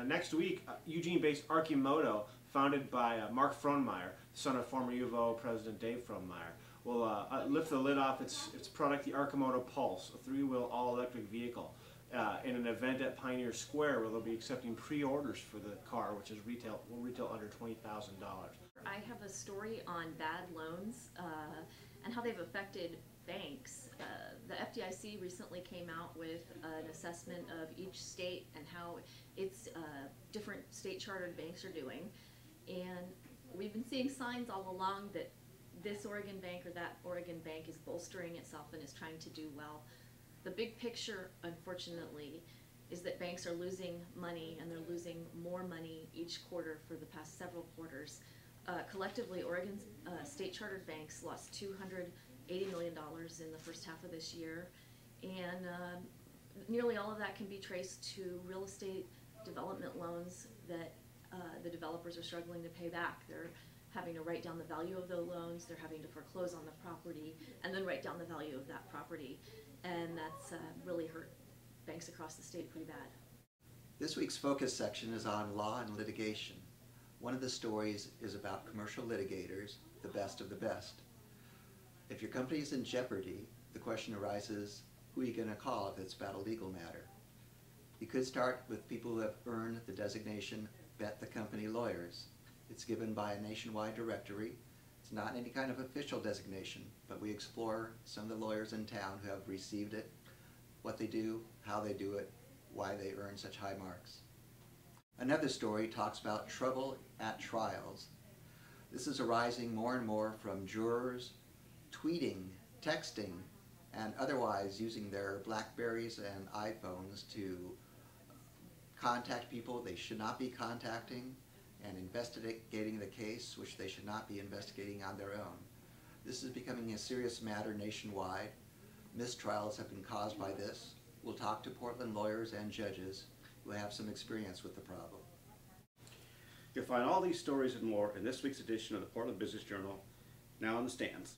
Next week, Eugene-based Archimoto, founded by Mark Frohnmeyer, son of former U of O President Dave Frohnmeyer, will lift the lid off its product, the Archimoto Pulse, a three-wheel all-electric vehicle, in an event at Pioneer Square where they'll be accepting pre-orders for the car, which will retail under $20,000. I have a story on bad loans and how they've affected banks. The FDIC recently came out with an assessment of each state and how its different state chartered banks are doing. And we've been seeing signs all along that this Oregon bank or that Oregon bank is bolstering itself and is trying to do well. The big picture, unfortunately, is that banks are losing money, and they're losing more money each quarter for the past several quarters. Collectively, Oregon's state chartered banks lost $280 million in the first half of this year, and nearly all of that can be traced to real estate development loans that the developers are struggling to pay back. They're having to write down the value of the loans, they're having to foreclose on the property, and then write down the value of that property, and that's really hurt banks across the state pretty bad. This week's focus section is on law and litigation. One of the stories is about commercial litigators, the best of the best. If your company is in jeopardy, the question arises, who are you going to call if it's about a legal matter? You could start with people who have earned the designation Bet the Company Lawyers. It's given by a nationwide directory. It's not any kind of official designation, but we explore some of the lawyers in town who have received it, what they do, how they do it, why they earn such high marks. Another story talks about trouble at trials. This is arising more and more from jurors tweeting, texting, and otherwise using their Blackberries and iPhones to contact people they should not be contacting and investigating the case which they should not be investigating on their own. This is becoming a serious matter nationwide. Mistrials have been caused by this. We'll talk to Portland lawyers and judges who have some experience with the problem. You'll find all these stories and more in this week's edition of the Portland Business Journal, now on the stands.